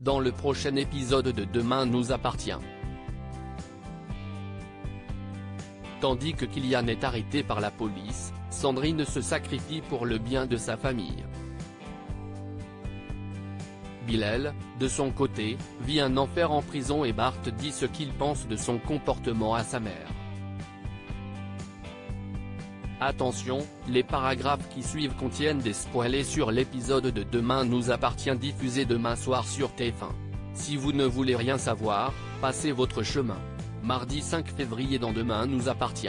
dans le prochain épisode de Demain nous appartient. Tandis que Kylian est arrêté par la police, Sandrine se sacrifie pour le bien de sa famille. Bilal, de son côté, vit un enfer en prison et Bart dit ce qu'il pense de son comportement à sa mère. Attention, les paragraphes qui suivent contiennent des spoilers sur l'épisode de Demain nous appartient diffusé demain soir sur TF1. Si vous ne voulez rien savoir, passez votre chemin. Mardi 5 février dans Demain nous appartient.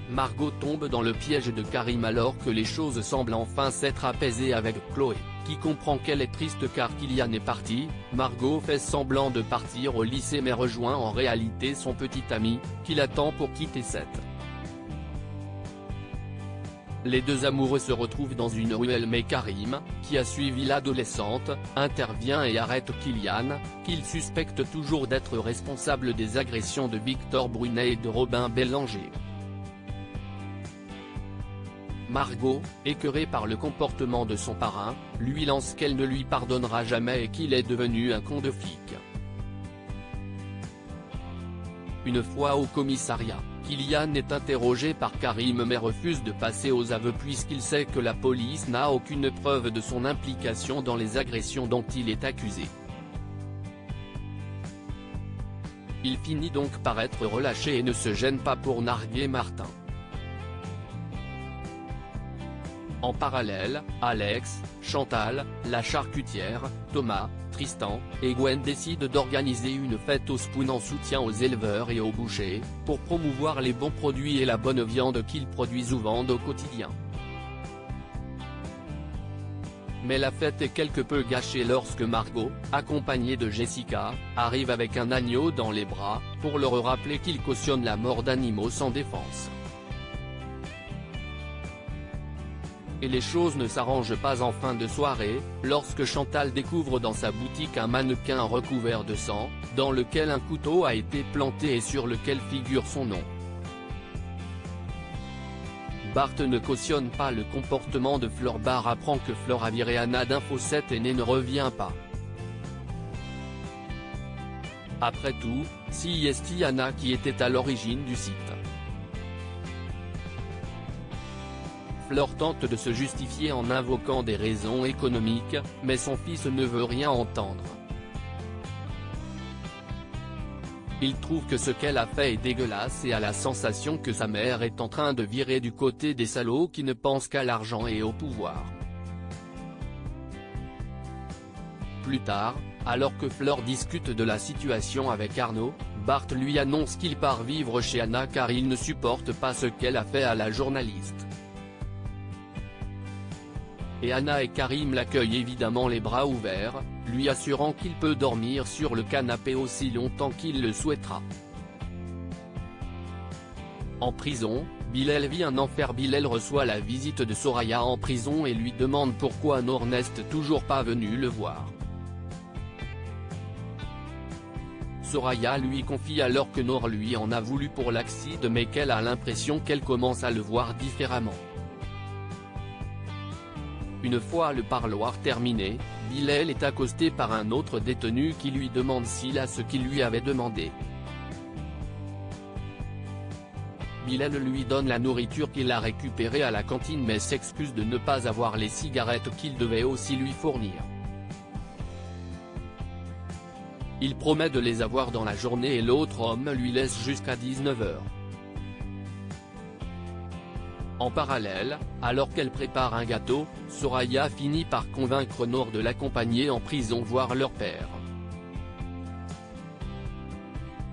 Margot tombe dans le piège de Karim alors que les choses semblent enfin s'être apaisées avec Chloé, qui comprend qu'elle est triste car Kylian est parti. Margot fait semblant de partir au lycée mais rejoint en réalité son petit ami, qui l'attend pour quitter Sète. Les deux amoureux se retrouvent dans une ruelle mais Karim, qui a suivi l'adolescente, intervient et arrête Kylian, qu'il suspecte toujours d'être responsable des agressions de Victor Brunet et de Robin Bélanger. Margot, écœurée par le comportement de son parrain, lui lance qu'elle ne lui pardonnera jamais et qu'il est devenu un con de flic. Une fois au commissariat, Kylian est interrogé par Karim mais refuse de passer aux aveux puisqu'il sait que la police n'a aucune preuve de son implication dans les agressions dont il est accusé. Il finit donc par être relâché et ne se gêne pas pour narguer Martin. En parallèle, Alex, Chantal, la charcutière, Thomas, Tristan, et Gwen décident d'organiser une fête au Spoon en soutien aux éleveurs et aux bouchers, pour promouvoir les bons produits et la bonne viande qu'ils produisent ou vendent au quotidien. Mais la fête est quelque peu gâchée lorsque Margot, accompagnée de Jessica, arrive avec un agneau dans les bras, pour leur rappeler qu'ils cautionnent la mort d'animaux sans défense. Et les choses ne s'arrangent pas en fin de soirée, lorsque Chantal découvre dans sa boutique un mannequin recouvert de sang, dans lequel un couteau a été planté et sur lequel figure son nom. Bart ne cautionne pas le comportement de Fleur. Bart apprend que Fleur a viré Anna d'Info 7 et ne revient pas. Après tout, si est Anna qui était à l'origine du site. Fleur tente de se justifier en invoquant des raisons économiques, mais son fils ne veut rien entendre. Il trouve que ce qu'elle a fait est dégueulasse et a la sensation que sa mère est en train de virer du côté des salauds qui ne pensent qu'à l'argent et au pouvoir. Plus tard, alors que Fleur discute de la situation avec Arnaud, Bart lui annonce qu'il part vivre chez Anna car il ne supporte pas ce qu'elle a fait à la journaliste. Et Anna et Karim l'accueillent évidemment les bras ouverts, lui assurant qu'il peut dormir sur le canapé aussi longtemps qu'il le souhaitera. En prison, Bilal vit un enfer. Bilal reçoit la visite de Soraya en prison et lui demande pourquoi Nour n'est toujours pas venu le voir. Soraya lui confie alors que Nour lui en a voulu pour l'accident mais qu'elle a l'impression qu'elle commence à le voir différemment. Une fois le parloir terminé, Bilal est accosté par un autre détenu qui lui demande s'il a ce qu'il lui avait demandé. Bilal lui donne la nourriture qu'il a récupérée à la cantine mais s'excuse de ne pas avoir les cigarettes qu'il devait aussi lui fournir. Il promet de les avoir dans la journée et l'autre homme lui laisse jusqu'à 19 h. En parallèle, alors qu'elle prépare un gâteau, Soraya finit par convaincre Nour de l'accompagner en prison voir leur père.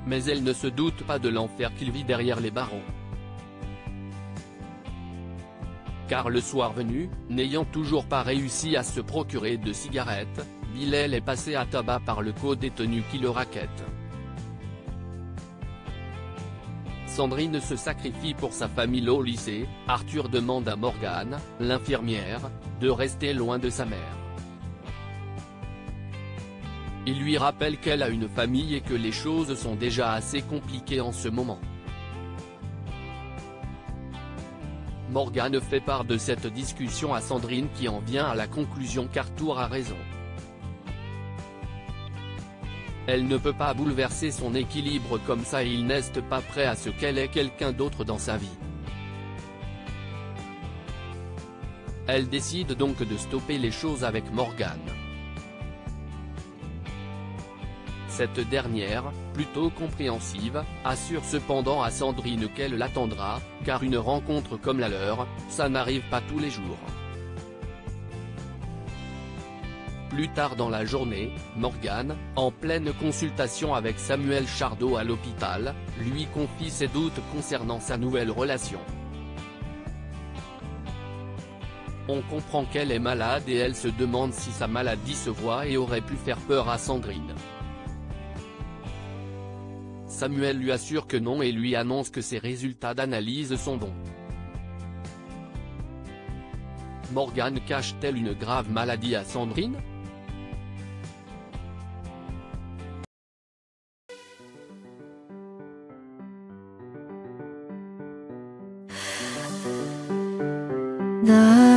Mais elle ne se doute pas de l'enfer qu'il vit derrière les barreaux. Car le soir venu, n'ayant toujours pas réussi à se procurer de cigarettes, Bilal est passé à tabac par le co-détenu qui le raquette. Sandrine se sacrifie pour sa famille au lycée. Arthur demande à Morgane, l'infirmière, de rester loin de sa mère. Il lui rappelle qu'elle a une famille et que les choses sont déjà assez compliquées en ce moment. Morgane fait part de cette discussion à Sandrine qui en vient à la conclusion qu'Arthur a raison. Elle ne peut pas bouleverser son équilibre comme ça et il n'est pas prêt à ce qu'elle ait quelqu'un d'autre dans sa vie. Elle décide donc de stopper les choses avec Morgane. Cette dernière, plutôt compréhensive, assure cependant à Sandrine qu'elle l'attendra, car une rencontre comme la leur, ça n'arrive pas tous les jours. Plus tard dans la journée, Morgane, en pleine consultation avec Samuel Chardot à l'hôpital, lui confie ses doutes concernant sa nouvelle relation. On comprend qu'elle est malade et elle se demande si sa maladie se voit et aurait pu faire peur à Sandrine. Samuel lui assure que non et lui annonce que ses résultats d'analyse sont bons. Morgane cache-t-elle une grave maladie à Sandrine? 나